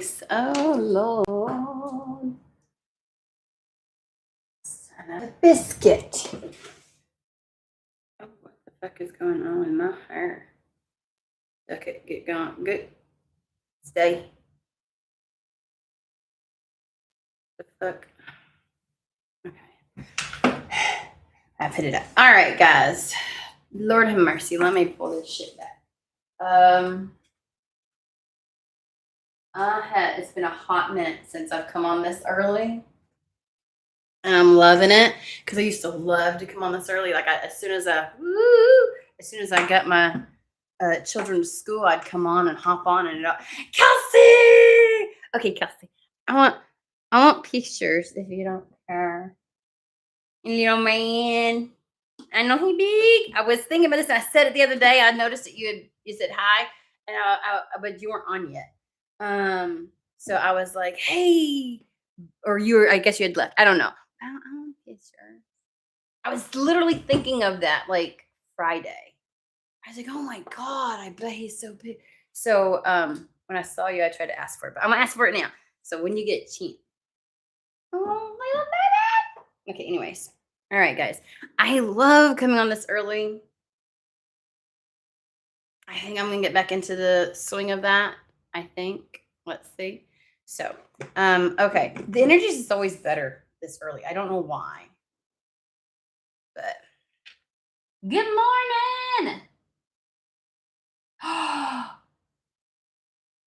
nice. Oh, Lord. Son of a biscuit. Oh, what the fuck is going on with my hair? Okay, get going. Good. Stay. The fuck? Okay. I put it up. All right, guys. Lord have mercy. Let me pull this shit back. It's been a hot minute since I've come on this early. And I'm loving it because I used to love to come on this early. Like as soon as I got my children to school, I'd come on and hop on and Kelsey. Okay, Kelsey. I want pictures if you don't care. Little man. I know he big. I was thinking about this. And I said it the other day. I noticed that you said hi, and but you weren't on yet. So I was like, hey, or you were. I guess you had left. I don't know. I want pictures. I was literally thinking of that like Friday. I was like, oh my god, I bet he's so big. So when I saw you, I tried to ask for it, but I'm gonna ask for it now. So when you get cheap. Oh, little baby. Okay. Anyways. All right, guys. I love coming on this early. I think I'm gonna get back into the swing of that. I think. Let's see. So, okay. The energy is always better this early. I don't know why. But good morning.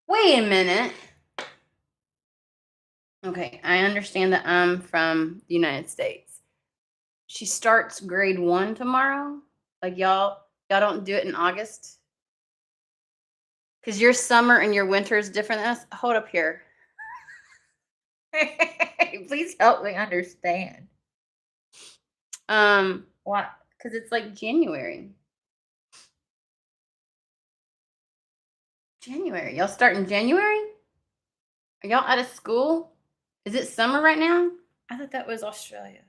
Wait a minute. Okay, I understand that I'm from the United States. She starts grade 1 tomorrow. Like y'all don't do it in August? Because your summer and your winter is different than us. Hold up here. Please help me understand. What? Because it's like January. January. Y'all start in January? Are y'all out of school? Is it summer right now? I thought that was Australia.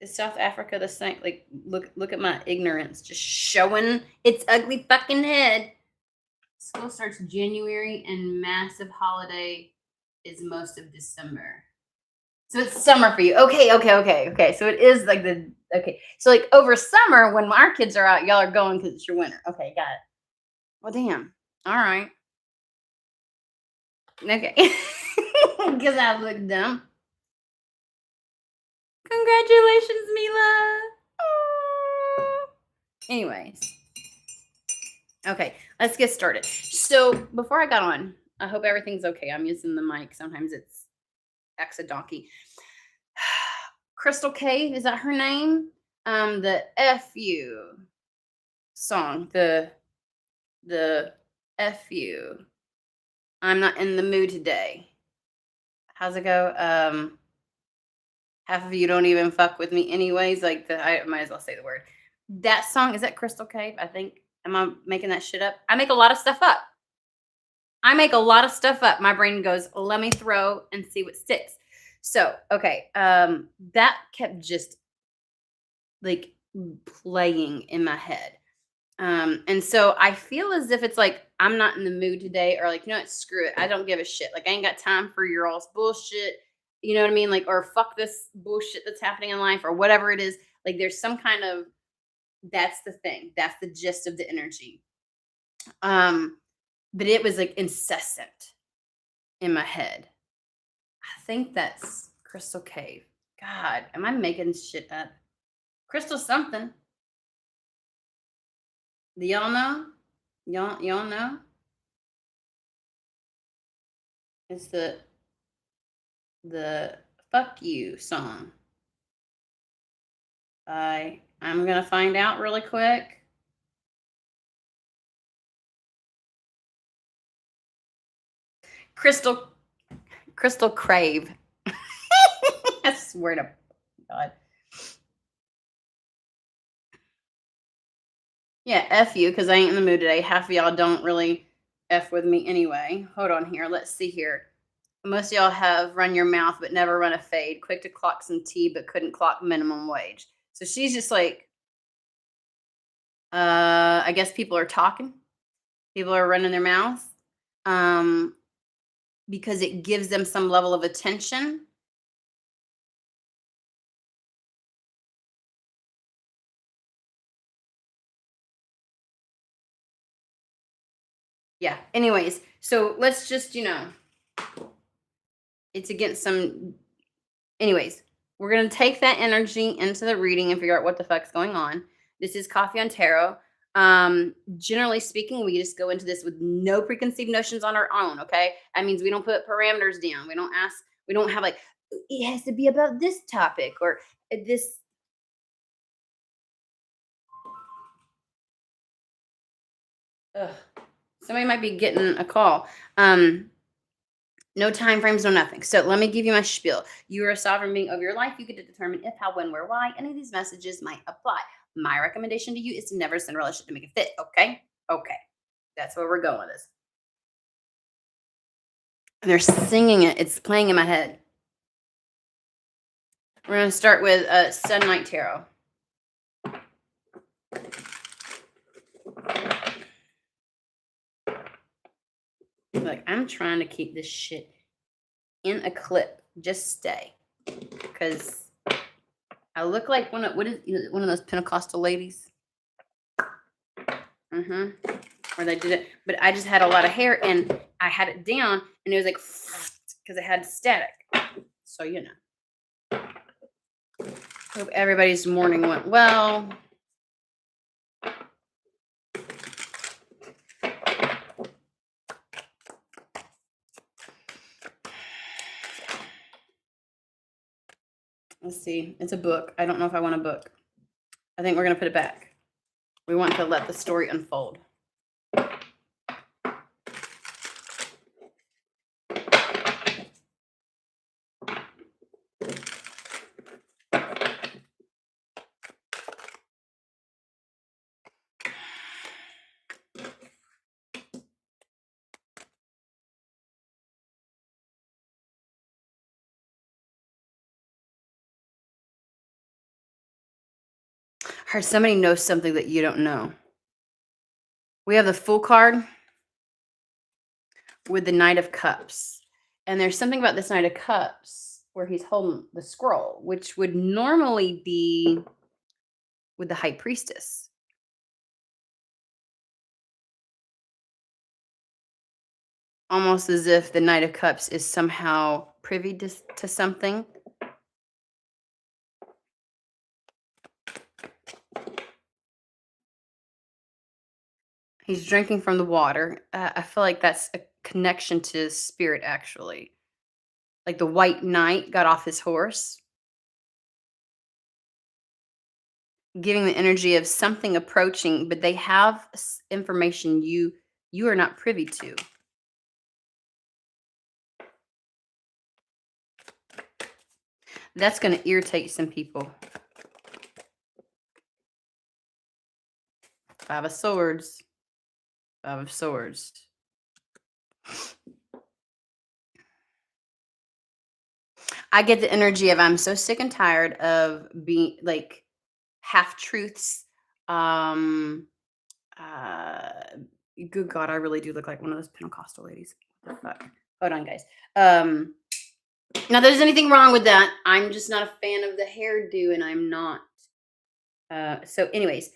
Is South Africa the same? Like, look at my ignorance, just showing its ugly fucking head. School starts January, and massive holiday is most of December. So it's summer for you. Okay. So it is like So like over summer when our kids are out, y'all are going because it's your winter. Okay, got it. Well, damn. All right. Okay. Because I look dumb. Congratulations, Mila. Anyways. Okay, let's get started. So before I got on, I hope everything's okay. I'm using the mic. Sometimes it's donkey. Crystal Cave, is that her name? The FU song. The FU. I'm not in the mood today. How's it go? Half of you don't even fuck with me anyways. Like I might as well say the word. That song, is that Crystal Cave? I think. Am I making that shit up? I make a lot of stuff up. My brain goes, let me throw and see what sticks. So, okay. That kept just like playing in my head. And so I feel as if it's like I'm not in the mood today, or like, you know what, screw it. I don't give a shit. Like I ain't got time for your all's bullshit. You know what I mean? Like, or fuck this bullshit that's happening in life, or whatever it is. Like there's some kind of, that's the thing. That's the gist of the energy. But it was like incessant in my head. I think that's Crystal Cave. God, am I making shit up? Crystal something. Do y'all know? Y'all know? It's the fuck you song. I'm gonna find out really quick. Crystal Crave. I swear to God. Yeah, F you, because I ain't in the mood today. Half of y'all don't really F with me anyway. Hold on here. Let's see here. Most of y'all have run your mouth, but never run a fade. Quick to clock some tea, but couldn't clock minimum wage. So she's just like, I guess people are talking. People are running their mouths. because it gives them some level of attention. Yeah. Anyways, so let's just, it's against some. Anyways, we're going to take that energy into the reading and figure out what the fuck's going on. This is Coffee on Tarot. Generally speaking, we just go into this with no preconceived notions on our own, okay? That means we don't put parameters down. We don't ask, we don't have like, it has to be about this topic or this. Ugh. Somebody might be getting a call. No time frames, no nothing. So let me give you my spiel. You are a sovereign being of your life. You get to determine if, how, when, where, why any of these messages might apply. My recommendation to you is to never send a relationship to make it fit. Okay? Okay. That's where we're going with this. And they're singing it. It's playing in my head. We're going to start with Sun Night Tarot. Like, I'm trying to keep this shit in a clip. Just stay. Because I look like one of those Pentecostal ladies. Where they did it. But I just had a lot of hair and I had it down and it was like because it had static. So hope everybody's morning went well. Let's see. It's a book. I don't know if I want a book. I think we're going to put it back. We want to let the story unfold. Or somebody knows something that you don't know. We have the Fool card with the Knight of Cups. And there's something about this Knight of Cups where he's holding the scroll, which would normally be with the High Priestess. Almost as if the Knight of Cups is somehow privy to something. He's drinking from the water. I feel like that's a connection to spirit, actually. Like the White Knight got off his horse, giving the energy of something approaching, but they have information you are not privy to. That's going to irritate some people. Five of Swords. Five of Swords. I get the energy of I'm so sick and tired of being like half-truths. Good God, I really do look like one of those Pentecostal ladies. What the fuck? Hold on, guys. Now, there's anything wrong with that. I'm just not a fan of the hairdo, and I'm not. So, anyways,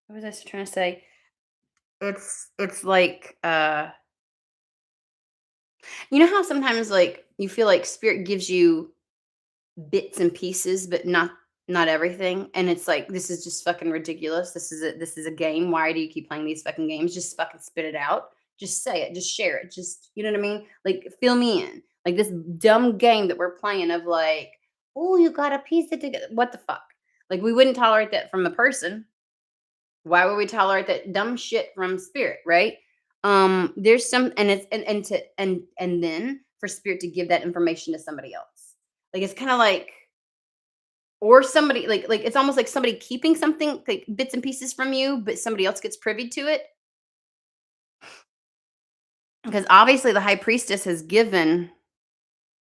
what was I trying to say? It's like, you know how sometimes like you feel like spirit gives you bits and pieces, but not everything, and it's like this is just fucking ridiculous. This is a game. Why do you keep playing these fucking games? Just fucking spit it out. Just say it. Just share it. Just you know what I mean? Like fill me in. Like this dumb game that we're playing of like, oh, you got to piece it together. What the fuck? Like we wouldn't tolerate that from a person. Why would we tolerate that dumb shit from spirit, right? There's some and it's and then for spirit to give that information to somebody else. Like it's kind of like or somebody like it's almost like somebody keeping something like bits and pieces from you, but somebody else gets privy to it. Because obviously the high priestess has given,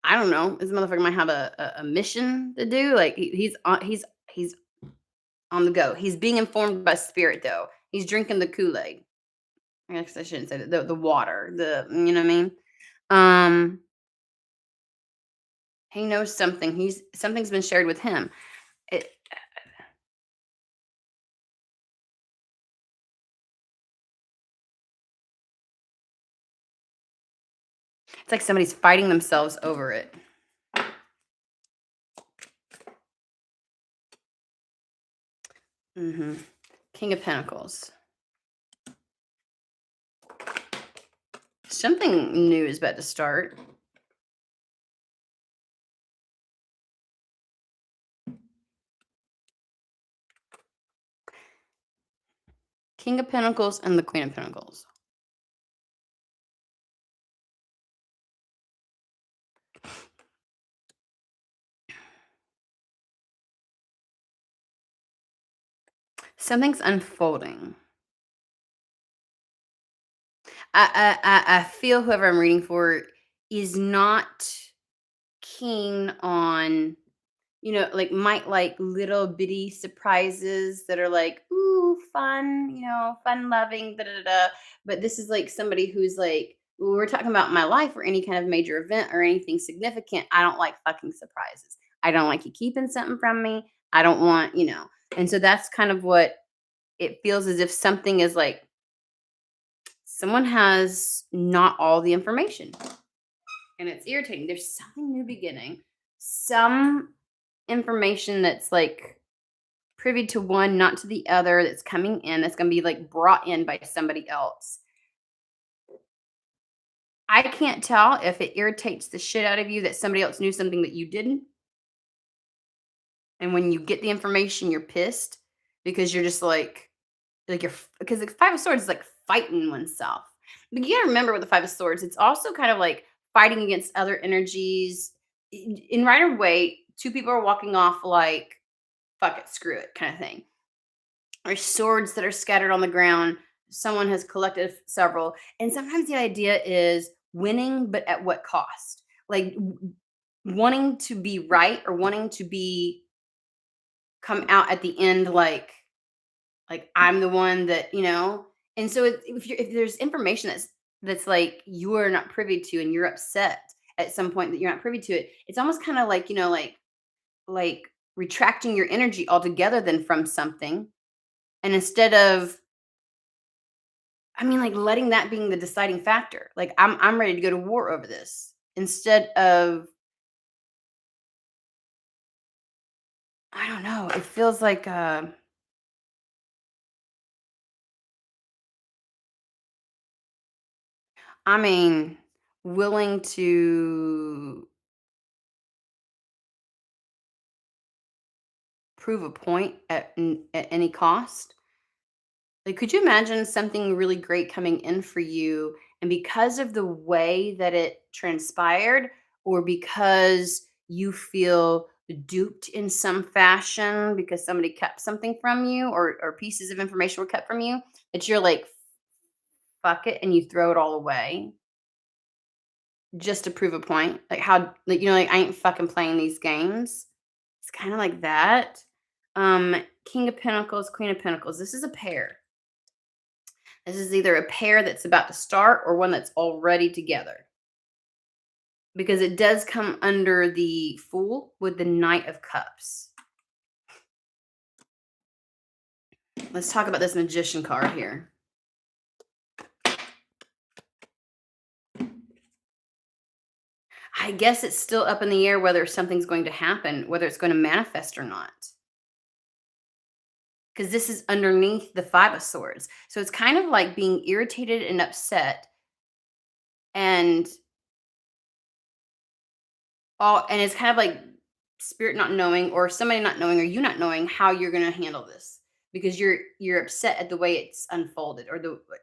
I don't know, this motherfucker might have a mission to do. Like he's on the go. He's being informed by spirit though. He's drinking the Kool-Aid. I guess I shouldn't say that. The water, you know what I mean? Um, he knows something. Something's been shared with him. It, it's like somebody's fighting themselves over it. King of Pentacles. Something new is about to start. King of Pentacles and the Queen of Pentacles. Something's unfolding. I feel whoever I'm reading for is not keen on, like might like little bitty surprises that are like, ooh, fun, fun loving, da da da. But this is like somebody who's like, when we're talking about my life or any kind of major event or anything significant, I don't like fucking surprises. I don't like you keeping something from me. I don't want, And so that's kind of what it feels as if something is like someone has not all the information and it's irritating. There's something new beginning, some information that's like privy to one, not to the other, that's coming in, that's going to be like brought in by somebody else. I can't tell if it irritates the shit out of you that somebody else knew something that you didn't. And when you get the information, you're pissed because you're just like you're, because the Five of Swords is like fighting oneself. But you gotta remember with the Five of Swords, it's also kind of like fighting against other energies. In Rider Waite, two people are walking off like, fuck it, screw it, kind of thing. There's swords that are scattered on the ground. Someone has collected several. And sometimes the idea is winning, but at what cost? Like wanting to be right or wanting to be come out at the end like I'm the one that, And so if there's information that's like you are not privy to and you're upset at some point that you're not privy to it, it's almost kind of like, like retracting your energy altogether then from something. And instead of, I mean, like letting that being the deciding factor, like I'm ready to go to war over this instead of, I don't know. It feels like, I mean, willing to prove a point at any cost. Like, could you imagine something really great coming in for you, and because of the way that it transpired, or because you feel duped in some fashion because somebody kept something from you, or pieces of information were kept from you, that you're like, fuck it, and you throw it all away just to prove a point? Like how, like, like I ain't fucking playing these games. It's kind of like that. King of Pentacles, Queen of Pentacles. This is a pair. This is either a pair that's about to start or one that's already together. Because it does come under the Fool with the Knight of Cups. Let's talk about this Magician card here. I guess it's still up in the air whether something's going to happen, whether it's going to manifest or not. Because this is underneath the Five of Swords. So it's kind of like being irritated and upset, and it's kind of like spirit not knowing, or somebody not knowing, or you not knowing how you're going to handle this, because you're upset at the way it's unfolded, or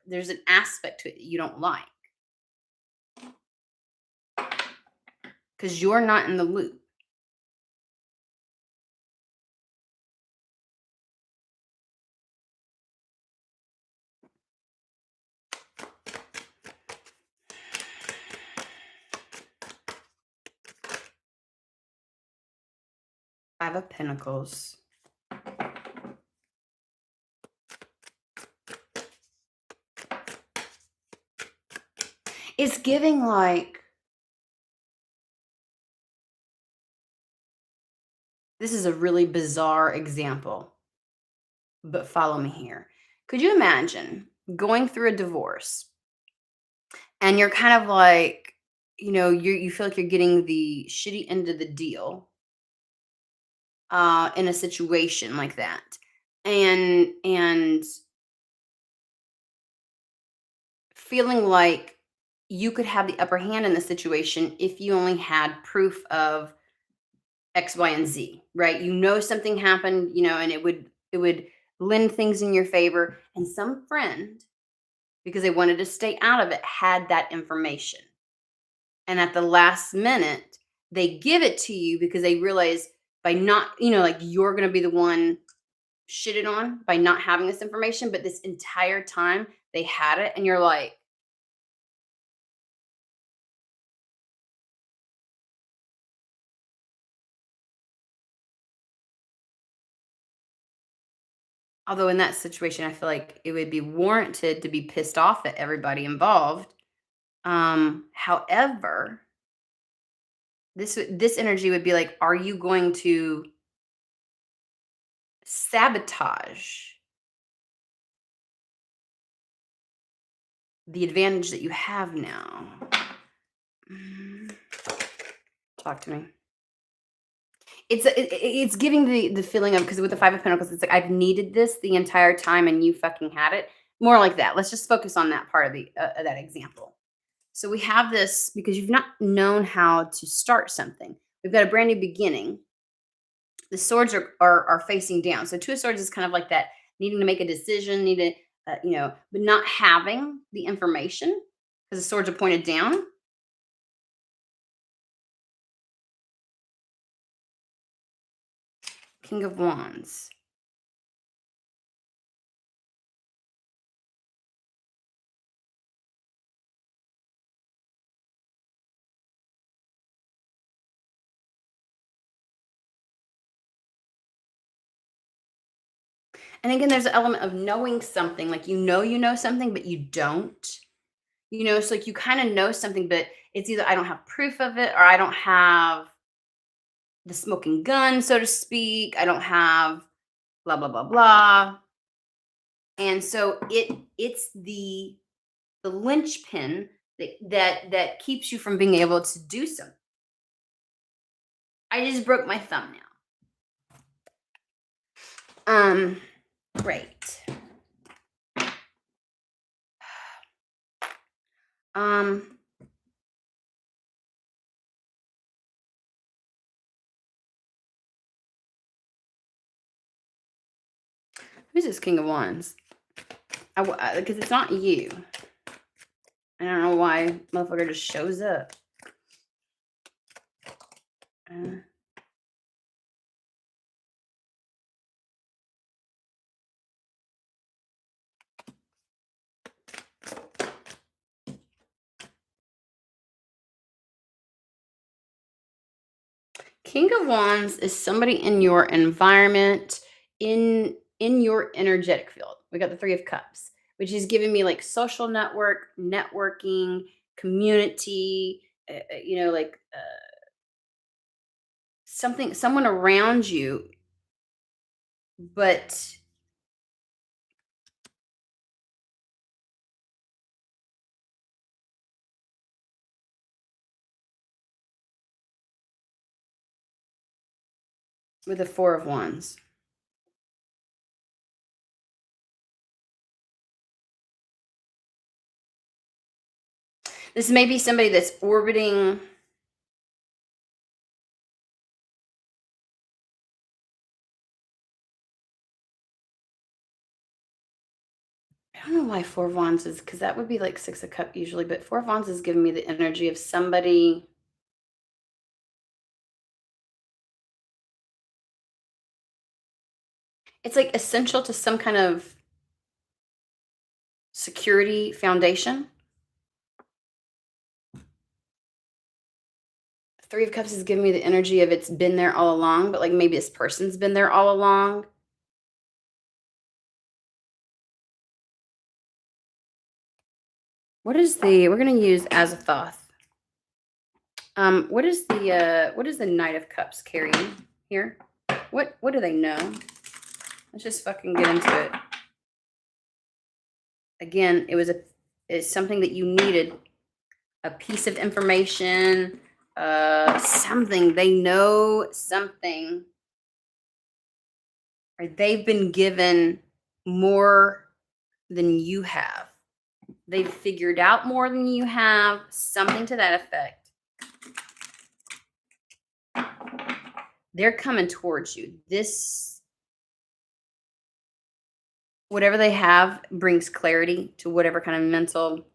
there's an aspect to it that you don't like because you're not in the loop. Five of Pentacles. It's giving like, this is a really bizarre example, but follow me here. Could you imagine going through a divorce and you're kind of like, you feel like you're getting the shitty end of the deal in a situation like that. And feeling like you could have the upper hand in the situation if you only had proof of X, Y, and Z, right? Something happened, and it would lend things in your favor. And some friend, because they wanted to stay out of it, had that information. And at the last minute, they give it to you because they realize by not, like you're gonna be the one shitted on by not having this information, but this entire time they had it, and you're like, although in that situation, I feel like it would be warranted to be pissed off at everybody involved. However, this energy would be like, are you going to sabotage the advantage that you have now? Mm, Talk to me. It's giving the feeling of, because with the 5 of Pentacles, it's like, I've needed this the entire time and you fucking had it. More like that. Let's just focus on that part of that example. So we have this because you've not known how to start something. We've got a brand new beginning. The swords are facing down. So 2 of Swords is kind of like that, needing to make a decision, but not having the information because the swords are pointed down. King of Wands. And again, there's an element of knowing something, like you know something, but you don't. It's like you kind of know something, but it's either I don't have proof of it or I don't have the smoking gun, so to speak. I don't have blah blah blah blah. And so it's the linchpin that keeps you from being able to do something. I just broke my thumbnail. Great. Who's this King of Wands? Because it's not you. I don't know why motherfucker just shows up. King of Wands is somebody in your environment, in your energetic field. We got the 3 of Cups, which is giving me like social networking, community, someone around you, but with the 4 of Wands. This may be somebody that's orbiting. I don't know why 4 of Wands is, because that would be like 6 of Cups usually, but 4 of Wands is giving me the energy of somebody. It's like essential to some kind of security foundation. 3 of Cups is giving me the energy of it's been there all along, but like maybe this person's been there all along. What is the, we're going to use Azathoth. What is the Knight of Cups carrying here? What do they know? Let's just fucking get into it. Again, it's something that you needed. A piece of information, something. They know something. Or they've been given more than you have. They've figured out more than you have, something to that effect. They're coming towards you. This, whatever they have, brings clarity to whatever kind of mental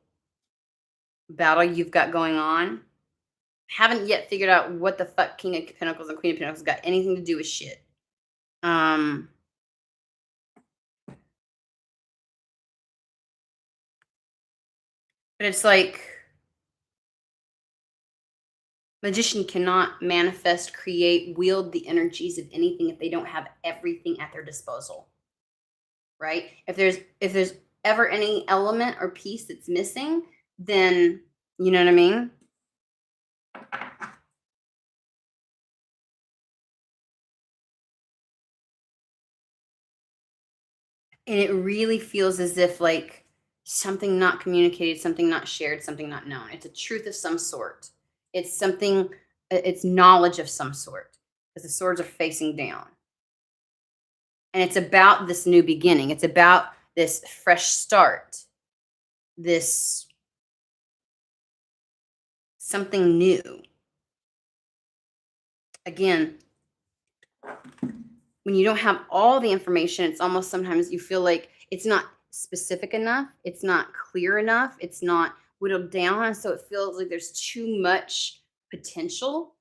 battle you've got going on. Haven't yet figured out what the fuck King of Pentacles and Queen of Pentacles got anything to do with shit. But it's like, magician cannot manifest, create, wield the energies of anything if they don't have everything at their disposal. Right? If there's ever any element or piece that's missing, then you know what I mean? And it really feels as if like something not communicated, something not shared, something not known. It's a truth of some sort. It's something, it's knowledge of some sort, because the swords are facing down. And it's about this new beginning. It's about this fresh start, this something new. Again, when you don't have all the information, it's almost sometimes you feel like it's not specific enough. It's not clear enough. It's not whittled down. So it feels like there's too much potential.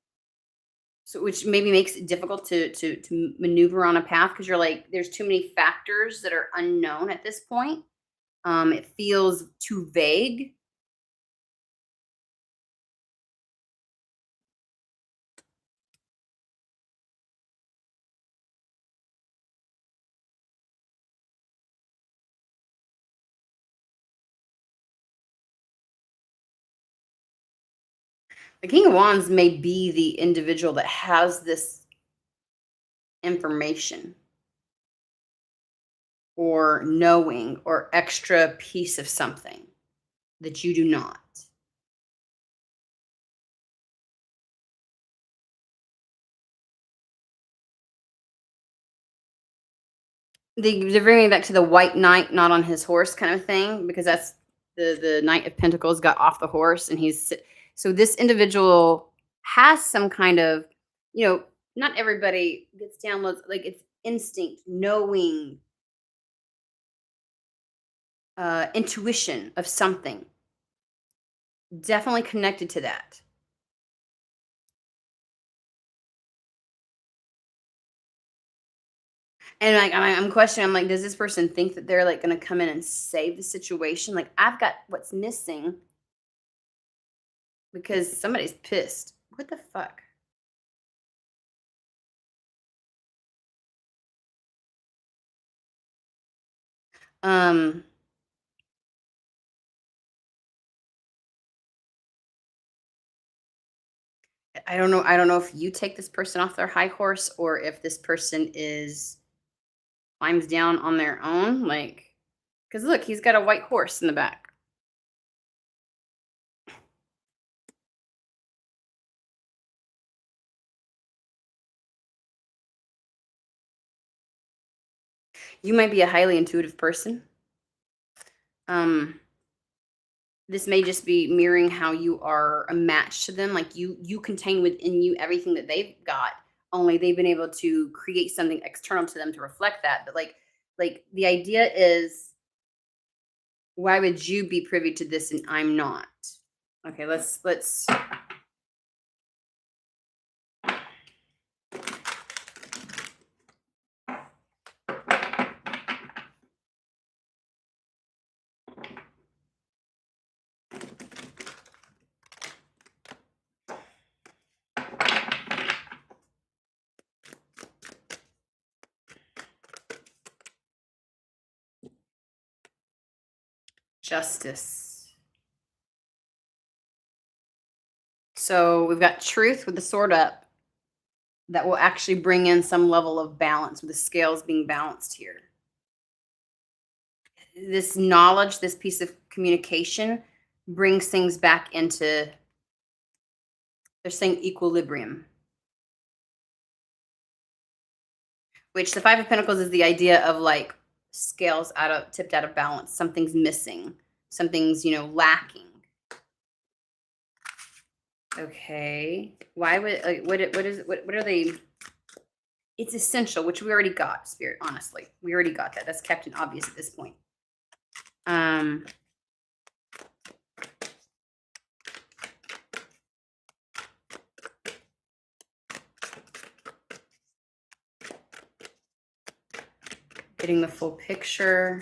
So which maybe makes it difficult to maneuver on a path, because you're like, there's too many factors that are unknown at this point. It feels too vague. The King of Wands may be the individual that has this information or knowing or extra piece of something that you do not. They're bringing me back to the white knight not on his horse kind of thing, because that's the Knight of Pentacles got off the horse, and so this individual has some kind of, not everybody gets downloads, like it's instinct, knowing, intuition of something. Definitely connected to that. And like I'm questioning, I'm like, does this person think that they're like gonna come in and save the situation? Like, I've got what's missing because somebody's pissed. What the fuck? Um I don't know. I don't know if you take this person off their high horse or if this person climbs down on their own. Like, because look, he's got a white horse in the back. You might be a highly intuitive person. This may just be mirroring how you are a match to them. Like you contain within you everything that they've got. Only they've been able to create something external to them to reflect that. But like the idea is, why would you be privy to this and I'm not? Okay, let's justice. So we've got truth with the sword up that will actually bring in some level of balance with the scales being balanced here. This knowledge, this piece of communication brings things back into, they're saying equilibrium, which the Five of Pentacles is the idea of like scales tipped out of balance. Something's missing, something's, lacking. Okay. Why would, like, what are they? It's essential, which we already got, Spirit, honestly. We already got that. That's Captain Obvious at this point. Getting the full picture.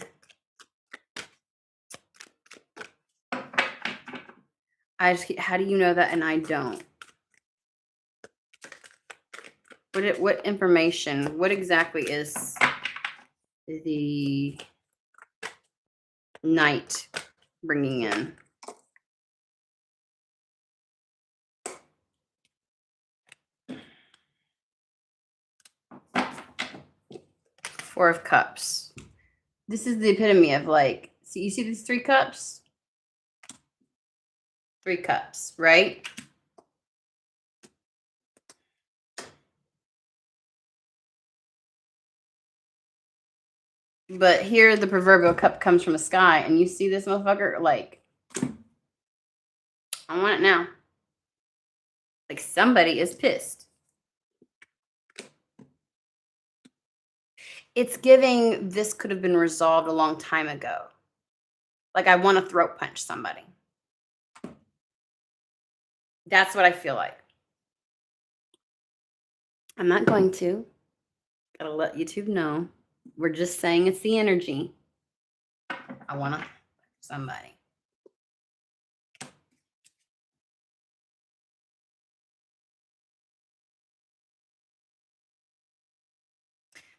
How do you know that and I don't? What information? What exactly is the Knight bringing in? Four of Cups. This is the epitome of like, you see these 3 cups? 3 cups, right? But here the proverbial cup comes from the sky, and you see this motherfucker, like, I want it now. Like, somebody is pissed. It's giving, this could have been resolved a long time ago. Like, I want to throat punch somebody. That's what I feel like. I'm not going to. Gotta let YouTube know. We're just saying it's the energy. I want to somebody.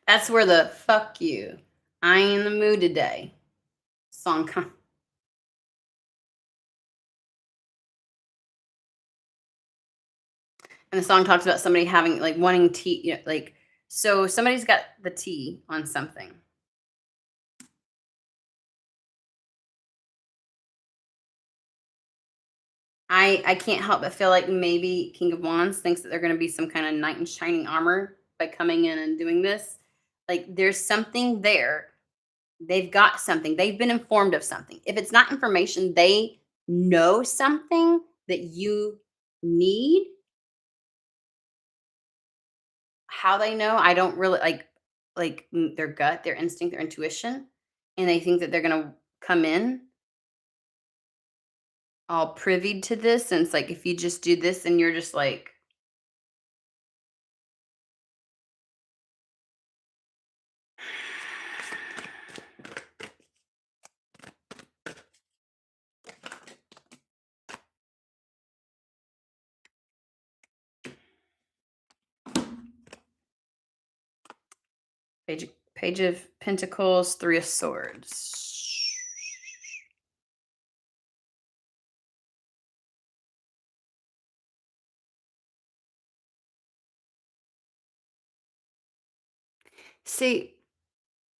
That's where the fuck you, I ain't in the mood today song comes. And the song talks about somebody having, like, wanting tea, like, so somebody's got the tea on something. I can't help but feel like maybe King of Wands thinks that they're going to be some kind of knight in shining armor by coming in and doing this. Like, there's something there. They've got something. They've been informed of something. If it's not information, they know something that you need. How they know, I don't really like their gut, their instinct, their intuition, and they think that they're going to come in all privy to this, and it's like, if you just do this and you're just like, page of Pentacles, 3 of Swords. See,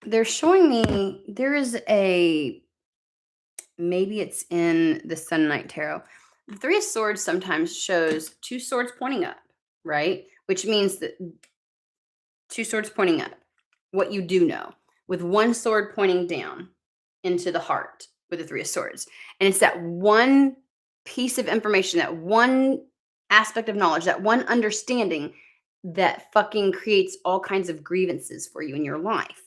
they're showing me there is maybe it's in the Sun Knight Tarot. The 3 of Swords sometimes shows 2 swords pointing up, right? Which means that 2 swords pointing up, what you do know, with 1 sword pointing down into the heart with the 3 of Swords. And it's that one piece of information, that one aspect of knowledge, that one understanding that fucking creates all kinds of grievances for you in your life.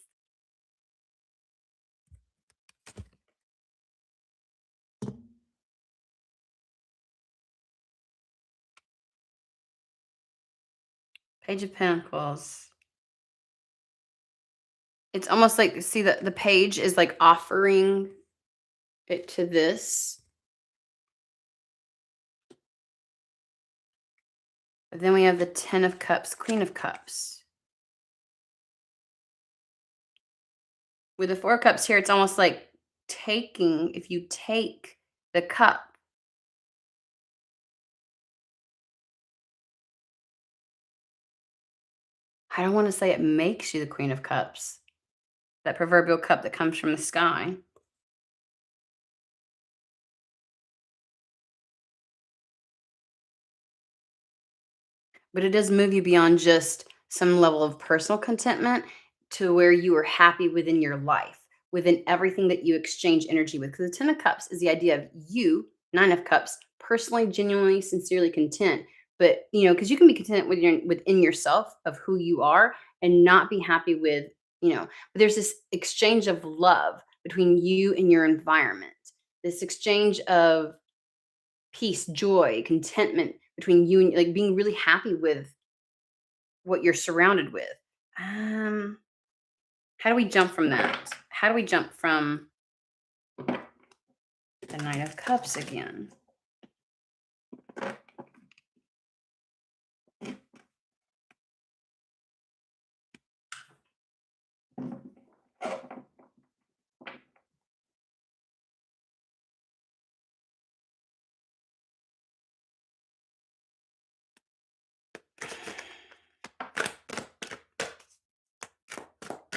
Page of Pentacles. It's almost like, see, the page is like offering it to this. But then we have the 10 of Cups, Queen of Cups. With the 4 of Cups here, it's almost like taking, if you take the cup, I don't want to say it makes you the Queen of Cups, that proverbial cup that comes from the sky. But it does move you beyond just some level of personal contentment to where you are happy within your life, within everything that you exchange energy with. Because the 10 of Cups is the idea of you, Nine of Cups, personally, genuinely, sincerely content. But because you can be content with within yourself of who you are and not be happy with, but there's this exchange of love between you and your environment. This exchange of peace, joy, contentment between you and like being really happy with what you're surrounded with. Um, how do we jump from that? How do we jump from the Nine of Cups again?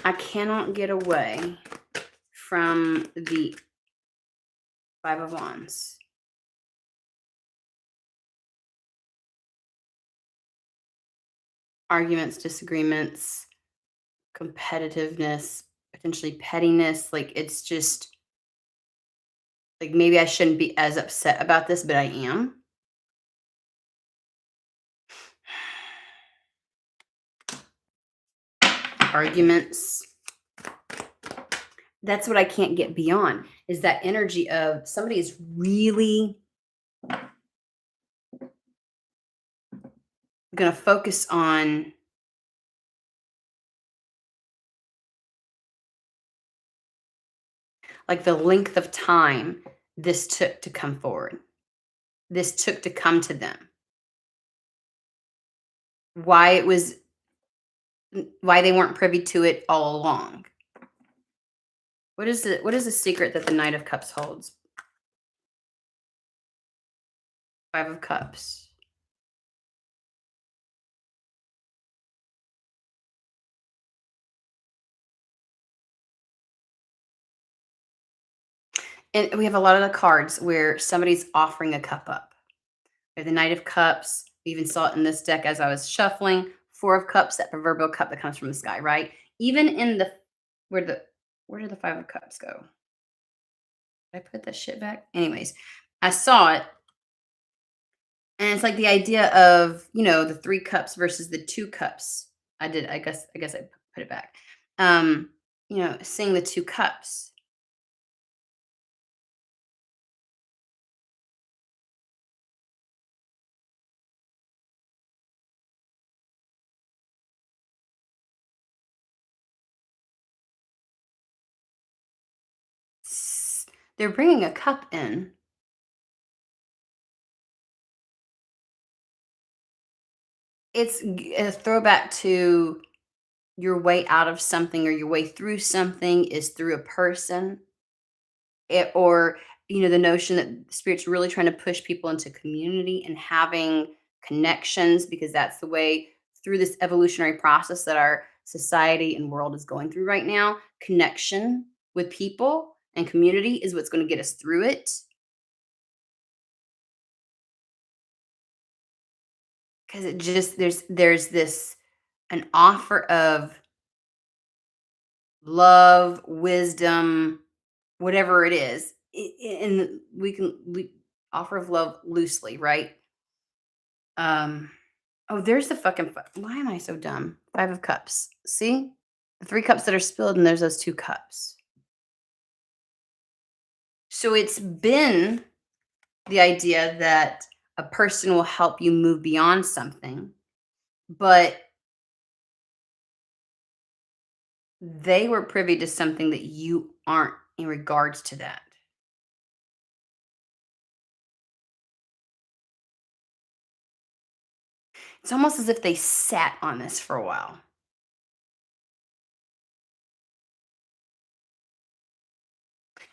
I cannot get away from the Five of Wands. Arguments, disagreements, competitiveness, potentially pettiness. Like it's just like maybe I shouldn't be as upset about this, but I am. Arguments. That's what I can't get beyond is that energy of somebody is really going to focus on like the length of time this took to come forward. This took to come to them. Why it was why they weren't privy to it all along. What is the secret that the Knight of Cups holds? Five of Cups. And we have a lot of the cards where somebody's offering a cup up. We have the Knight of Cups. We even saw it in this deck as I was shuffling. Four of Cups, that proverbial cup that comes from the sky, right? Even in the where did the Five of Cups go? Did I put that shit back? Anyways, I saw it. And it's like the idea of, the three cups versus the two cups. I guess I put it back. Seeing the two cups. They're bringing a cup in. It's a throwback to your way out of something or your way through something is through a person. Or the notion that spirit's really trying to push people into community and having connections because that's the way through this evolutionary process that our society and world is going through right now. Connection with people and community is what's going to get us through it. Because it just there's this an offer of love, wisdom, whatever it is, and we offer of love loosely, right? Um, oh, there's the fucking. Why am I so dumb? Five of Cups. See, the three cups that are spilled, and there's those two cups. So it's been the idea that a person will help you move beyond something, but they were privy to something that you aren't in regards to that. It's almost as if they sat on this for a while.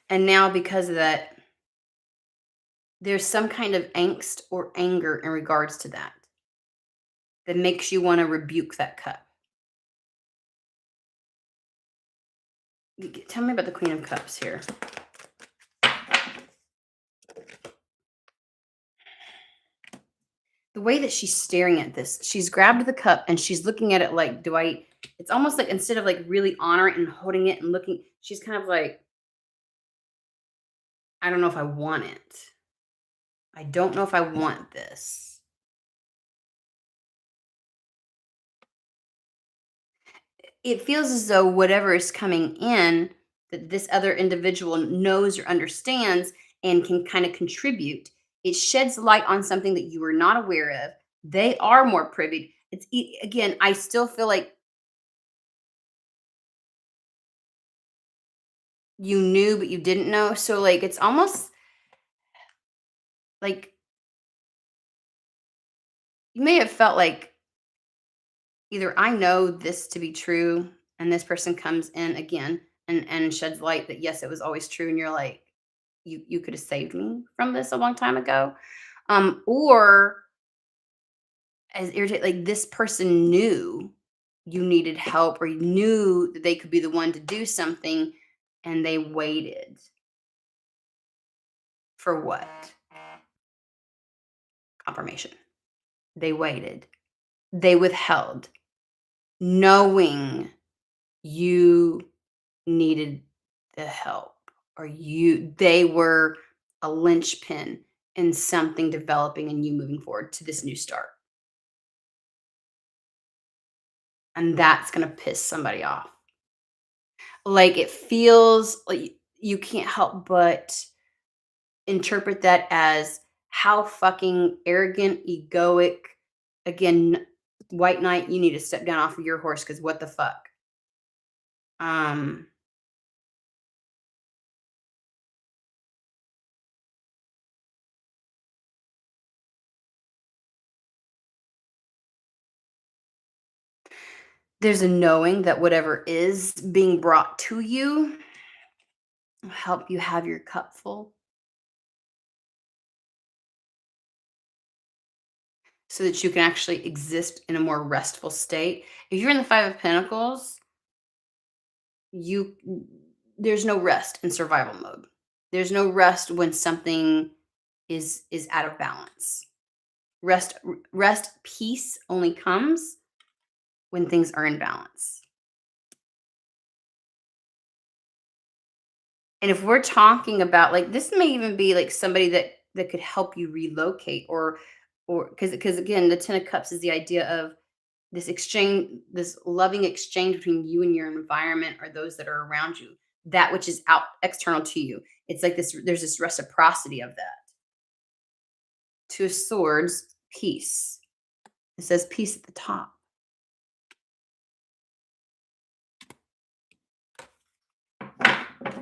And now, because of that, there's some kind of angst or anger in regards to that that makes you want to rebuke that cup. Tell me about the Queen of Cups here. The way that she's staring at this, she's grabbed the cup and she's looking at it like, do I? It's almost like instead of like really honoring and holding it and looking, she's kind of like, I don't know if I want it. I don't know if I want this. It feels as though whatever is coming in, that this other individual knows or understands and can kind of contribute. It sheds light on something that you were not aware of. They are more privy. Again, I still feel like you knew, but you didn't know. So, like, it's almost like you may have felt like either I know this to be true, and this person comes in again and sheds light that yes, it was always true, and you're like, you could have saved me from this a long time ago. Or as irritated, like this person knew you needed help or you knew that they could be the one to do something, and they waited for what? Confirmation. They waited. They withheld, knowing you needed the help or they were a linchpin in something developing and you moving forward to this new start. And that's going to piss somebody off. Like it feels like you can't help but interpret that as how fucking arrogant, egoic. Again, White Knight, you need to step down off of your horse because what the fuck? Um, there's a knowing that whatever is being brought to you will help you have your cup full so that you can actually exist in a more restful state. If you're in the Five of Pentacles, you there's no rest in survival mode. There's no rest when something is out of balance. Rest peace only comes when things are in balance. And if we're talking about like this may even be like somebody that could help you relocate or because again the 10 of cups is the idea of this exchange, this loving exchange between you and your environment or those that are around you, that which is out external to you. It's like this, there's this reciprocity of that. Two of Swords, peace. It says peace at the top.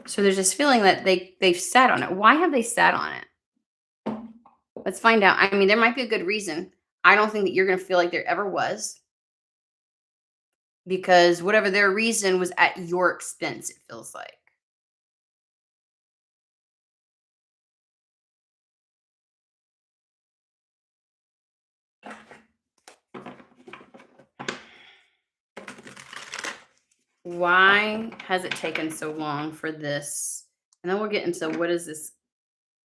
So there's this feeling that they've sat on it. Why have they sat on it? Let's find out. I mean, there might be a good reason. I don't think that you're going to feel like there ever was because whatever their reason was at your expense, it feels like. Why has it taken so long for this? And then we'll get into what is this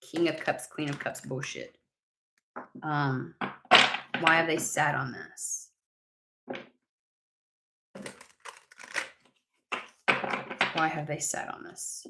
King of Cups, Queen of Cups bullshit. Why have they sat on this? Why have they sat on this?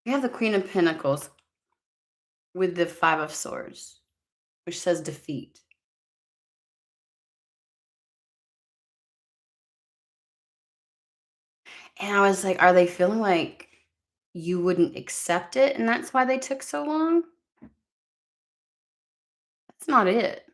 We have the Queen of Pentacles with the Five of Swords, which says defeat. And I was like, are they feeling like you wouldn't accept it and that's why they took so long? That's not it.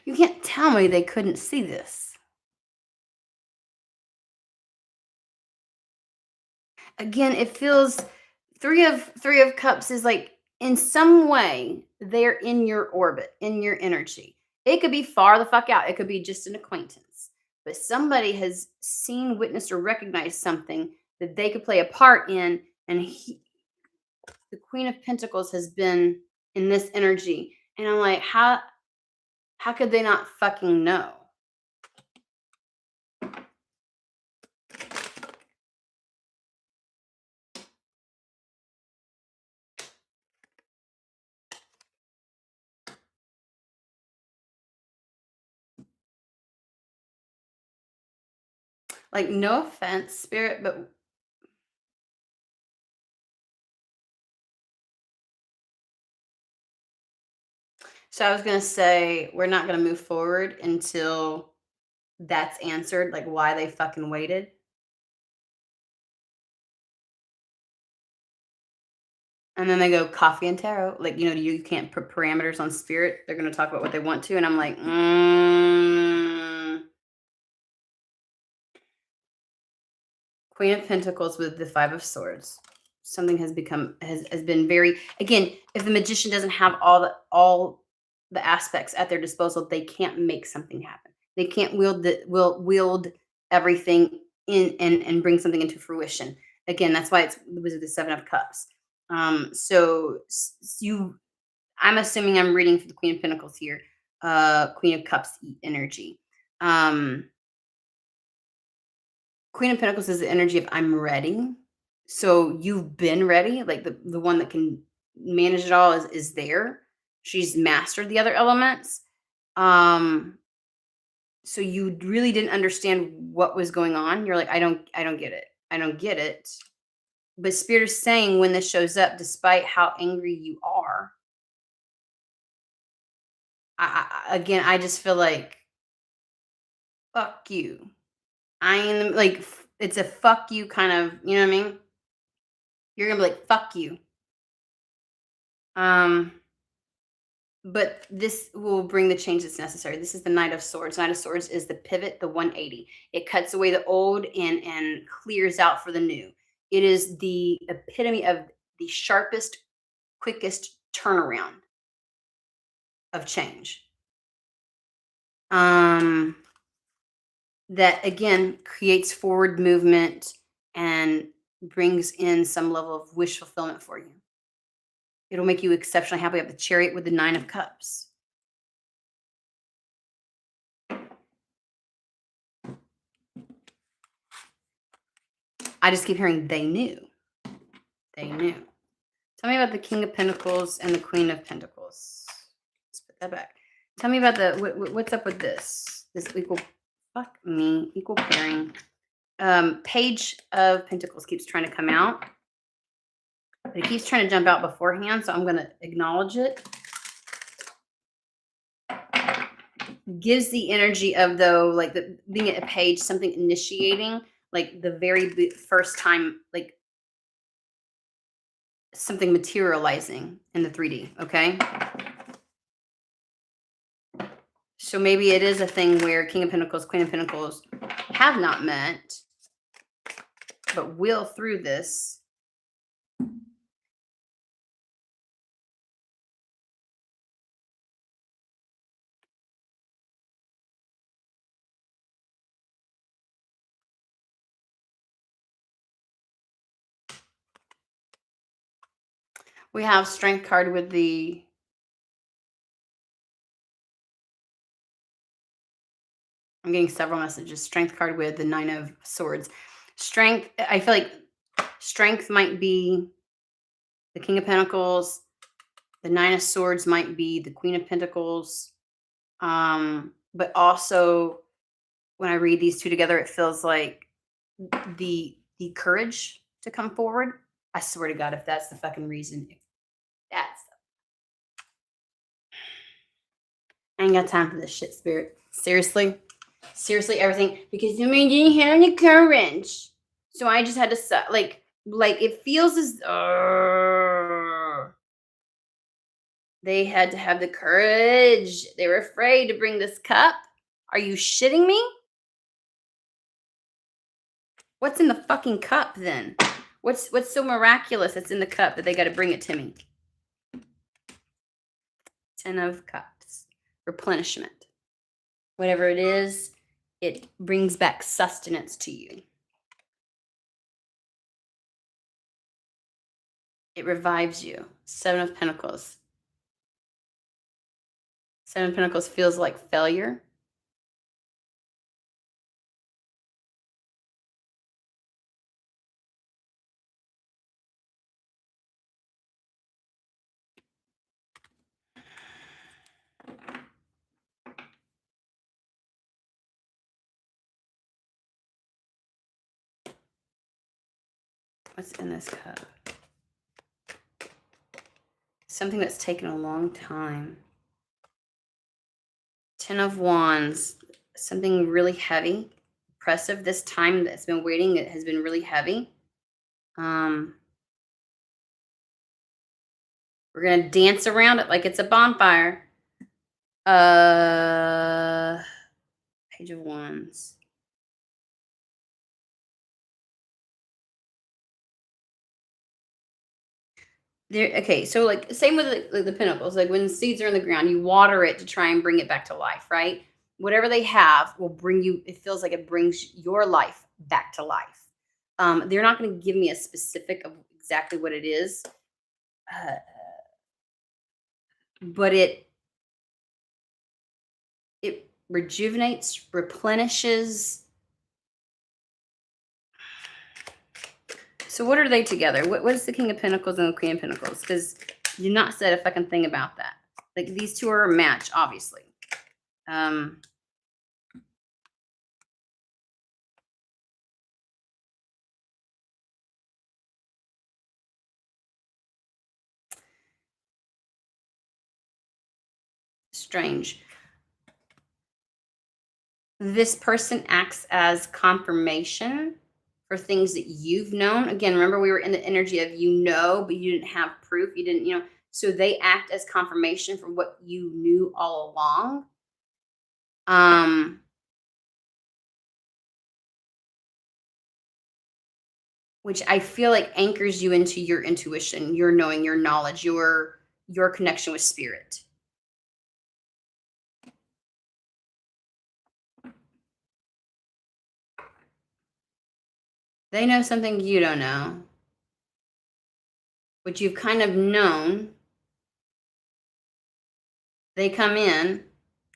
You can't tell me they couldn't see this. Again, it feels three of cups is like in some way they're in your orbit, in your energy. It could be far the fuck out. It could be just an acquaintance. But somebody has seen, witnessed, or recognized something that they could play a part in, and the Queen of Pentacles has been in this energy. And I'm like, how could they not fucking know? Like, no offense, spirit, but so I was gonna say we're not gonna move forward until that's answered, like why they fucking waited. And then they go coffee and tarot. Like, you can't put parameters on spirit. They're gonna talk about what they want to. And I'm like, Queen of Pentacles with the Five of Swords. Something has been very, again, if the magician doesn't have all the aspects at their disposal, they can't make something happen. They can't wield everything in and bring something into fruition. Again, that's why it was the Seven of Cups. So I'm assuming I'm reading for the Queen of Pentacles here. Queen of Cups energy. Queen of Pentacles is the energy of I'm ready. So you've been ready. Like the one that can manage it all is there. She's mastered the other elements. Um, so you really didn't understand what was going on. You're like, I don't get it. I don't get it. But Spirit is saying when this shows up, despite how angry you are, again, I just feel like, fuck you. I am like, it's a fuck you kind of, you know what I mean? You're gonna be like, fuck you. Um, but this will bring the change that's necessary. This is the Knight of Swords. Knight of Swords is the pivot, the 180. It cuts away the old and clears out for the new. It is the epitome of the sharpest, quickest turnaround of change. That again creates forward movement and brings in some level of wish fulfillment for you. It'll make you exceptionally happy. We have the Chariot with the Nine of Cups. I just keep hearing they knew. They knew. Tell me about the King of Pentacles and the Queen of Pentacles. Let's put that back. Tell me about what's up with this. This equal, fuck me, equal pairing. Page of Pentacles keeps trying to come out. But it keeps trying to jump out beforehand, so I'm going to acknowledge it. Gives the energy of, though, like being at a page, something initiating, like the very first time, like something materializing in the 3D, okay? So maybe it is a thing where King of Pentacles, Queen of Pentacles have not met, but will through this. We have Strength card with the I'm getting several messages. Strength card with the Nine of Swords. Strength, I feel like strength might be the King of Pentacles. The Nine of Swords might be the Queen of Pentacles. But also when I read these two together, it feels like the courage to come forward. I swear to God, if that's the fucking reason, I ain't got time for this shit, Spirit. Seriously, everything, because you didn't have any courage, so I just had to like it feels as They had to have the courage. They were afraid to bring this cup. Are you shitting me? What's in the fucking cup then? What's so miraculous that's in the cup that they got to bring it to me? 10 of cups. Replenishment. Whatever it is, it brings back sustenance to you. It revives you. 7 of Pentacles. 7 of Pentacles feels like failure. What's in this cup? Something that's taken a long time. 10 of Wands. Something really heavy, oppressive. This time that's been waiting, it has been really heavy. We're going to dance around it like it's a bonfire. Page of Wands. There, okay, so like same with the Pentacles. Like when seeds are in the ground, you water it to try and bring it back to life, right? Whatever they have will bring you. It feels like it brings your life back to life. They're not going to give me a specific of exactly what it is, but it rejuvenates, replenishes. So what are they together? What is the King of Pentacles and the Queen of Pentacles? Because you not said a fucking thing about that. Like these two are a match, obviously. Strange. This person acts as confirmation for things that you've known. Again, remember we were in the energy of but you didn't have proof. You didn't, so they act as confirmation for what you knew all along. Which I feel like anchors you into your intuition, your knowing, your knowledge, your connection with spirit. They know something you don't know, which you've kind of known. They come in,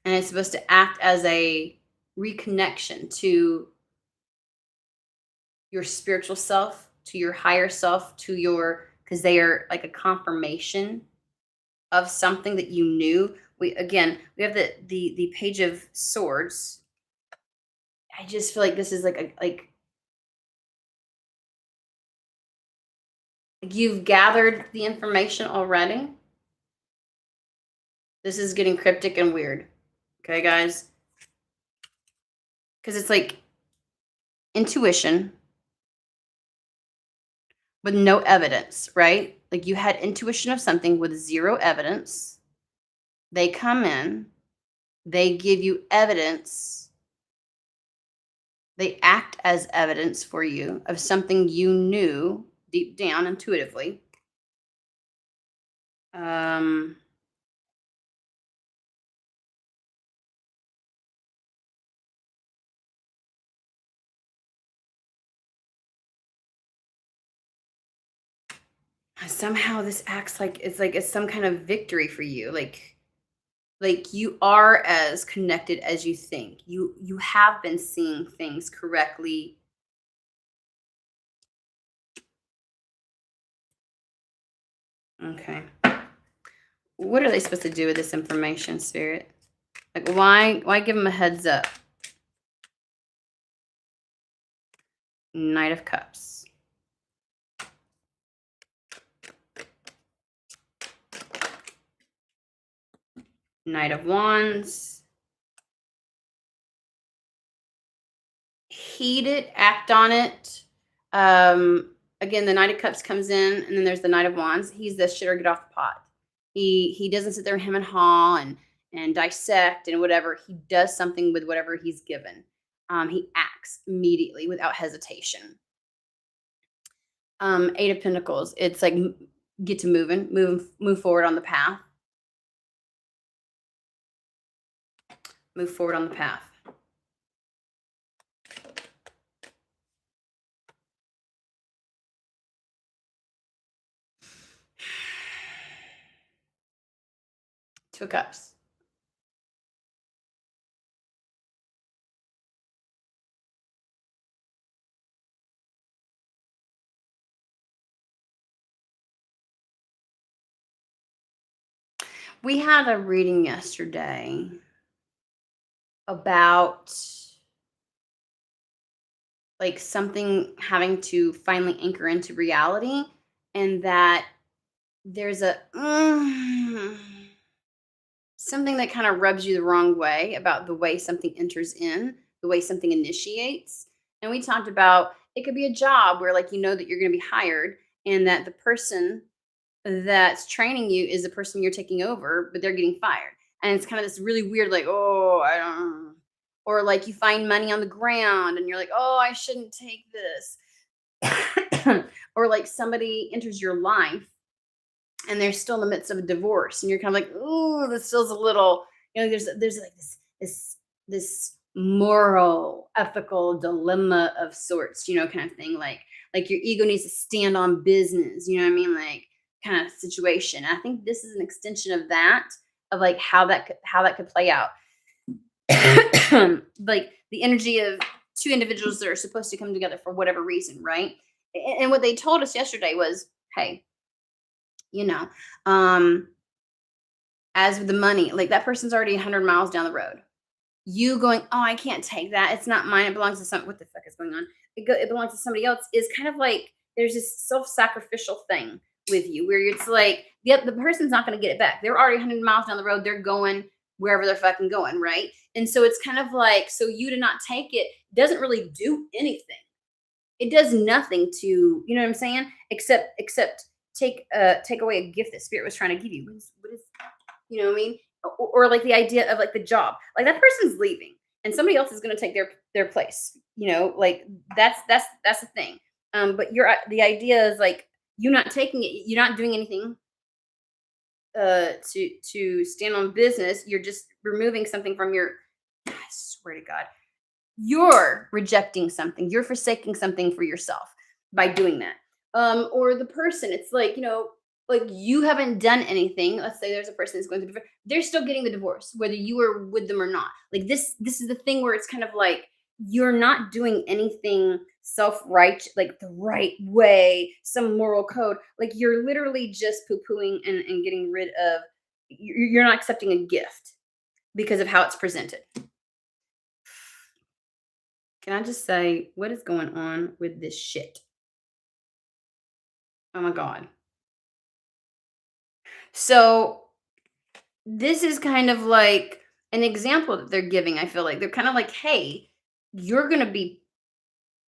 and it's supposed to act as a reconnection to your spiritual self, to your higher self, because they are like a confirmation of something that you knew. We have the Page of Swords. I just feel like this is like you've gathered the information already. This is getting cryptic and weird. Okay, guys? Because it's like intuition, but no evidence, right? Like you had intuition of something with 0 evidence. They come in, they give you evidence. They act as evidence for you of something you knew deep down intuitively. Somehow this acts like it's some kind of victory for you. Like you are as connected as you think. You have been seeing things correctly. Okay. What are they supposed to do with this information, Spirit? Like why give them a heads up? Knight of Cups. Knight of Wands. Heed it, act on it. Again, the Knight of Cups comes in, and then there's the Knight of Wands. He's the shit or get off the pot. He doesn't sit there and hem and haw and dissect and whatever. He does something with whatever he's given. He acts immediately without hesitation. Eight of Pentacles. It's like get to moving, move forward on the path. Move forward on the path. Two of Cups. We had a reading yesterday about like something having to finally anchor into reality, and that there's a something that kind of rubs you the wrong way about the way something enters in, the way something initiates. And we talked about it could be a job where like you know that you're going to be hired, and that the person that's training you is the person you're taking over, but they're getting fired. And it's kind of this really weird, like, oh, I don't, or like you find money on the ground and you're like, oh, I shouldn't take this. Or like somebody enters your life and they're still in the midst of a divorce and you're kind of like, oh, this feels a little, there's like this moral, ethical dilemma of sorts, kind of thing. Like your ego needs to stand on business, you know what I mean? Like kind of situation. I think this is an extension of that, of like how that could play out. Like the energy of two individuals that are supposed to come together for whatever reason, right? And what they told us yesterday was, hey, as with the money, like that person's already 100 miles down the road. You going, oh, I can't take that. It's not mine. It belongs to some. What the fuck is going on? It belongs to somebody else. Is kind of like there's this self-sacrificial thing with you where it's like, yep, the person's not going to get it back. They're already 100 miles down the road. They're going wherever they're fucking going, right? And so it's kind of like, so you to not take it doesn't really do anything. It does nothing to, you know what I'm saying? Except take away a gift that spirit was trying to give you. What is you know what I mean? Or like the idea of like the job, like that person's leaving and somebody else is going to take their place, like that's the thing. But the idea is like you not taking it, you're not doing anything to stand on business. You're just removing something from your, I swear to God, you're rejecting something, you're forsaking something for yourself by doing that. Or the person, it's like, like you haven't done anything. Let's say there's a person that's going through divorce. They're still getting the divorce, whether you were with them or not. Like this is the thing where it's kind of like you're not doing anything self-right, like the right way, some moral code. Like you're literally just poo-pooing and getting rid of, you're not accepting a gift because of how it's presented. Can I just say, what is going on with this shit? Oh my God. So this is kind of like an example that they're giving. I feel like they're kind of like, hey, you're going to be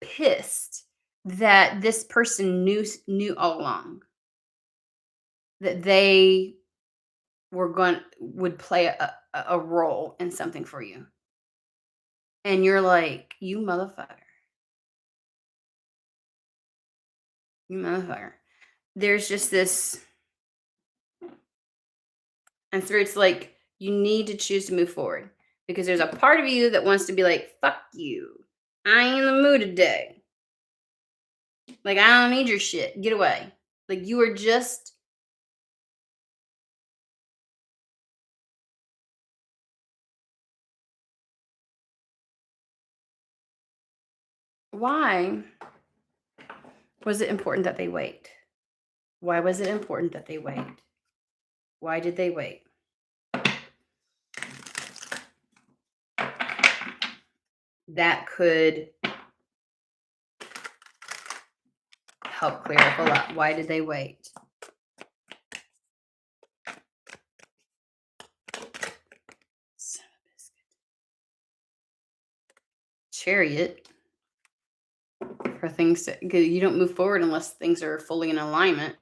pissed that this person knew all along that they would play a role in something for you. And you're like, you motherfucker. You motherfucker. There's just this. And so it's like, you need to choose to move forward because there's a part of you that wants to be like, fuck you. I ain't in the mood today. Like, I don't need your shit. Get away. Like, you are just. Why was it important that they wait? Why was it important that they wait? Why did they wait? That could help clear up a lot. Why did they wait? Son of a biscuit. Chariot. For things to, because you don't move forward unless things are fully in alignment.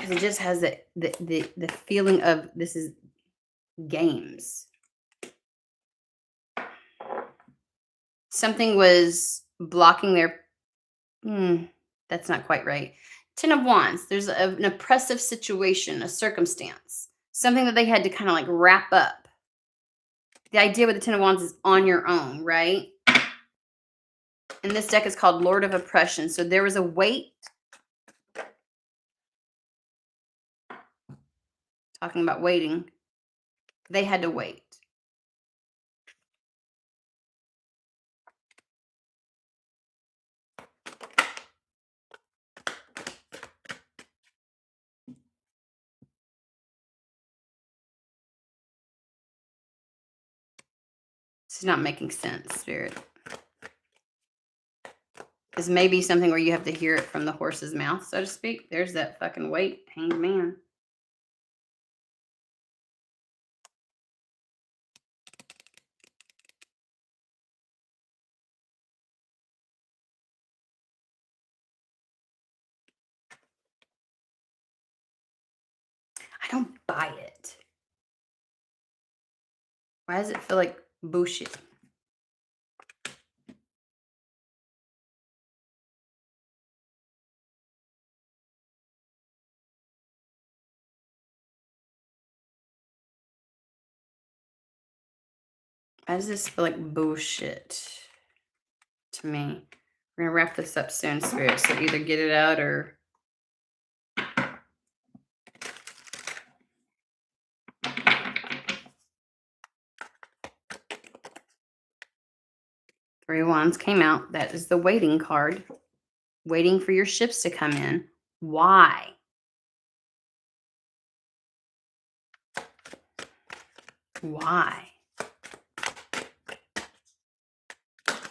because it just has the feeling of this is games. Something was blocking their that's not quite right. 10 of Wands, there's an oppressive situation, a circumstance, something that they had to kind of like wrap up. The idea with the 10 of Wands is on your own, right? And this deck is called Lord of Oppression. So there was a weight. Talking about waiting. They had to wait. This is not making sense, Spirit. This may be something where you have to hear it from the horse's mouth, so to speak. There's that fucking weight, hanged man. I don't buy it. Why does it feel like bullshit? Why does this feel like bullshit to me? We're going to wrap this up soon, Spirit, so either get it out or... Three of Wands came out. That is the waiting card. Waiting for your ships to come in. Why? Why? It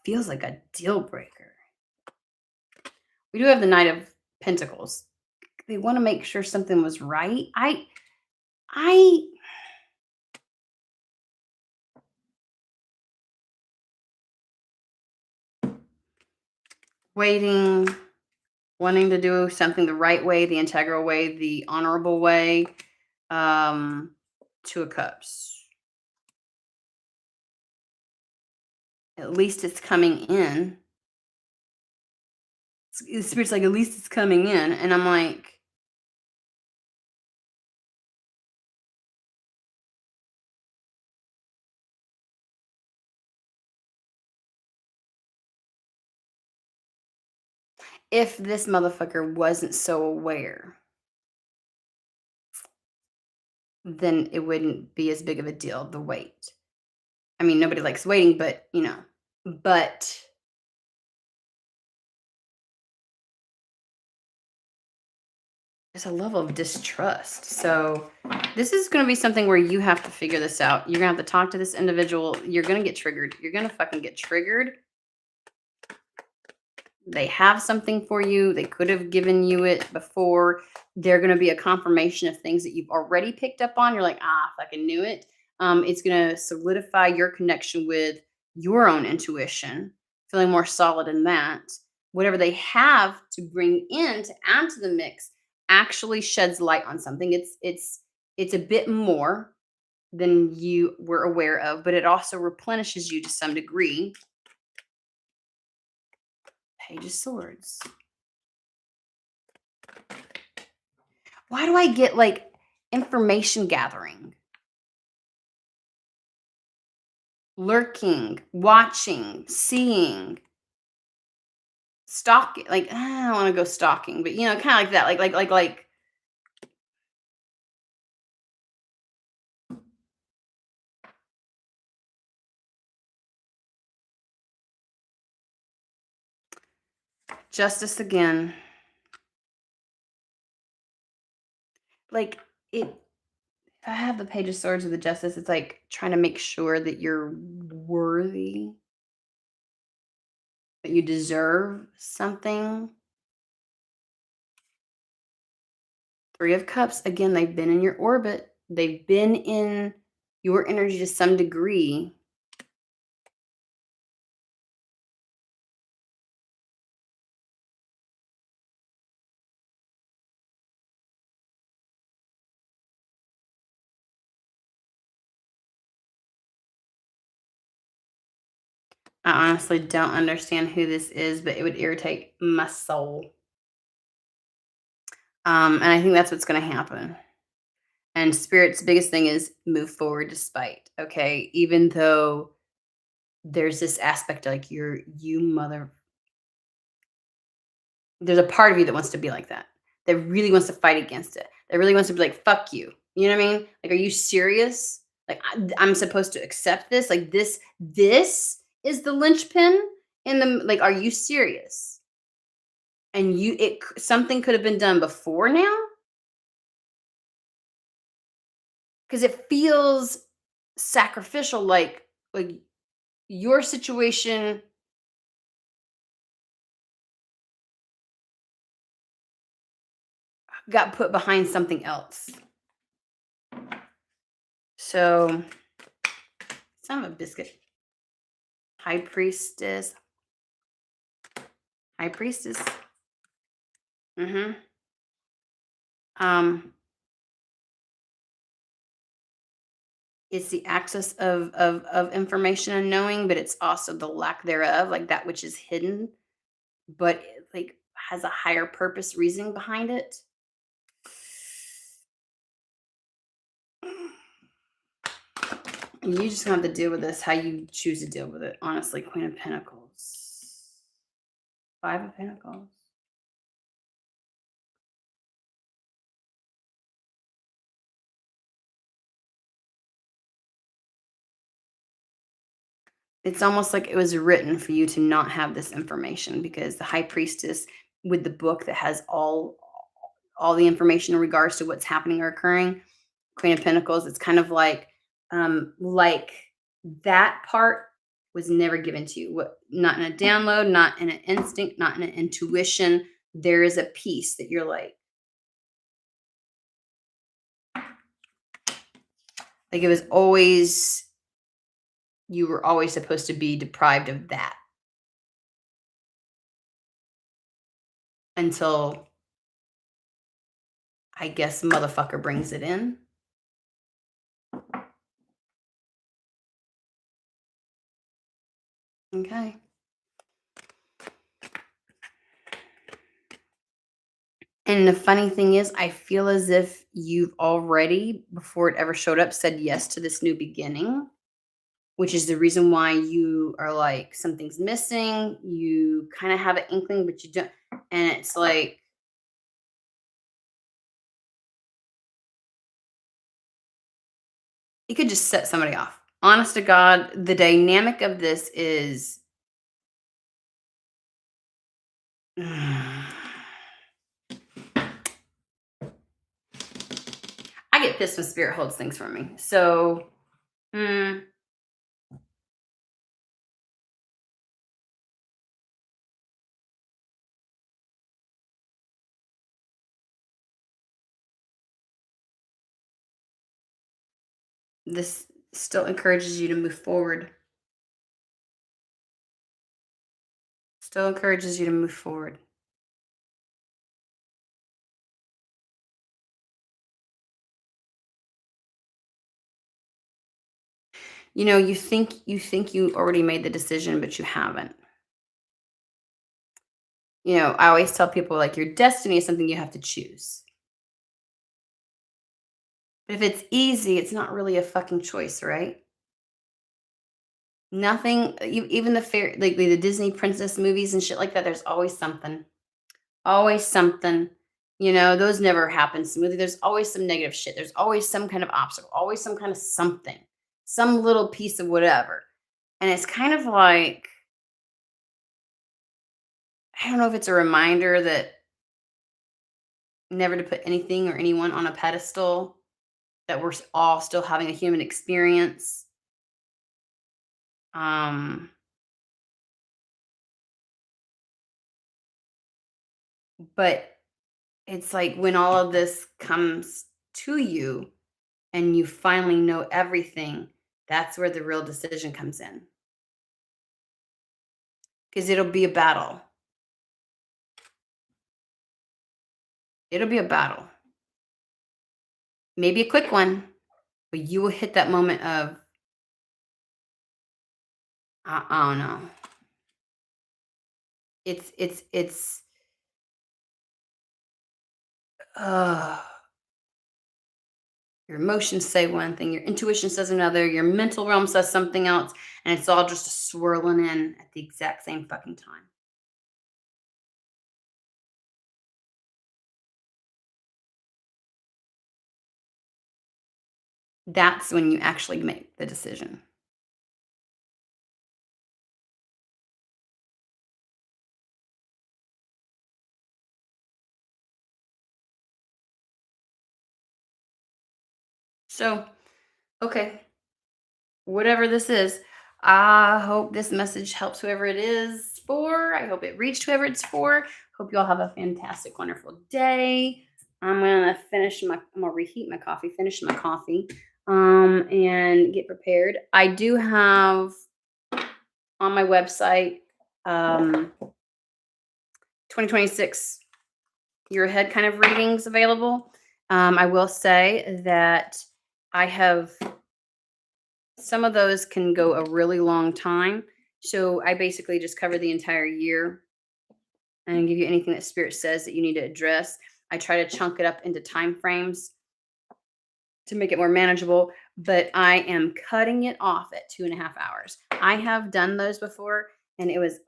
feels like a deal breaker. We do have the Knight of Pentacles. They want to make sure something was right. Waiting, wanting to do something the right way, the integral way, the honorable way. Two of Cups. At least it's coming in. The Spirit's like, at least it's coming in. And I'm like, if this motherfucker wasn't so aware, then it wouldn't be as big of a deal, the wait. I mean, nobody likes waiting, but, you know, but there's a level of distrust. So this is going to be something where you have to figure this out. You're going to have to talk to this individual. You're going to get triggered. You're going to fucking get triggered. They have something for you. They could have given you it before. They're going to be a confirmation of things that you've already picked up on. You're like, ah, fucking knew it. It's going to solidify your connection with your own intuition, feeling more solid in that. Whatever they have to bring in to add to the mix actually sheds light on something. It's a bit more than you were aware of, but it also replenishes you to some degree. Page of Swords. Why do I get like information gathering? Lurking, watching, seeing, stalking. Like, I don't want to go stalking, but you know, kind of like that. Like. Justice again. Like it. I have the Page of Swords with the Justice. It's like trying to make sure that you're worthy, that you deserve something. Three of Cups. Again, they've been in your orbit. They've been in your energy to some degree. I honestly don't understand who this is, but it would irritate my soul. And I think that's what's going to happen. And Spirit's biggest thing is move forward despite. Okay, even though there's this aspect like you mother. There's a part of you that wants to be like that. That really wants to fight against it. That really wants to be like, fuck you. You know what I mean? Like, are you serious? Like, I'm supposed to accept this? Like, this is the linchpin in the, like, are you serious? And something could have been done before now because it feels sacrificial. Like your situation got put behind something else. So, son of a biscuit. High priestess. High priestess. Mhm. Um, it's the access of information and knowing, but it's also the lack thereof, like that which is hidden, but it, like has a higher purpose, reasoning behind it. And you just have to deal with this how you choose to deal with it. Honestly, Queen of Pentacles, Five of Pentacles. It's almost like it was written for you to not have this information because the High Priestess with the book that has all the information in regards to what's happening or occurring, Queen of Pentacles, it's kind of like that part was never given to you. Not in a download, not in an instinct, not in an intuition. There is a piece that you're like it was always, you were always supposed to be deprived of that until I guess motherfucker brings it in. Okay. And the funny thing is, I feel as if you've already, before it ever showed up, said yes to this new beginning, which is the reason why you are like, something's missing. You kind of have an inkling, but you don't. And it's like, you could just set somebody off. Honest to God, the dynamic of this is. I get pissed when spirit holds things from me. So, this still encourages you to move forward. Still encourages you to move forward. You know, you think you already made the decision, but you haven't. You know, I always tell people like your destiny is something you have to choose. But if it's easy, it's not really a fucking choice, right? Nothing, even the fair, like the Disney princess movies and shit like that. There's always something, always something. You know, those never happen smoothly. There's always some negative shit. There's always some kind of obstacle. Always some kind of something, some little piece of whatever. And it's kind of like, I don't know if it's a reminder that never to put anything or anyone on a pedestal, that we're all still having a human experience. Um, but it's like when all of this comes to you and you finally know everything, that's where the real decision comes in. Because it'll be a battle. It'll be a battle. Maybe a quick one, but you will hit that moment of, I don't know. it's uh your emotions say one thing, your intuition says another, your mental realm says something else, and it's all just swirling in at the exact same fucking time. That's when you actually make the decision. So, okay, whatever this is, I hope this message helps whoever it is for. I hope it reached whoever it's for. Hope you all have a fantastic, wonderful day. I'm gonna reheat my coffee, finish my coffee, and get prepared. I do have on my website, 2026 year ahead kind of readings available. I will say that I have some of those can go a really long time. So I basically just cover the entire year and give you anything that spirit says that you need to address. I try to chunk it up into time frames to make it more manageable, but I am cutting it off at 2.5 hours. I have done those before and it was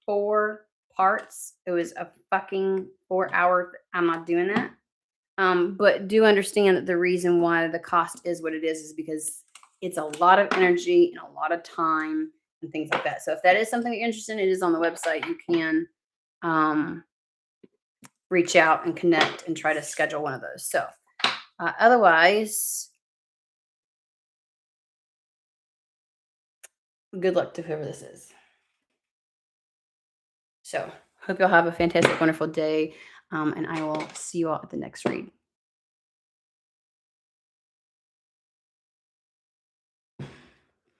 4 parts. It was a fucking 4 hour. I'm not doing that. But do understand that the reason why the cost is what it is because it's a lot of energy and a lot of time and things like that. So if that is something you're interested in, it is on the website. You can um, reach out and connect and try to schedule one of those. So otherwise, good luck to whoever this is. So hope you'll have a fantastic, wonderful day. And I will see you all at the next read.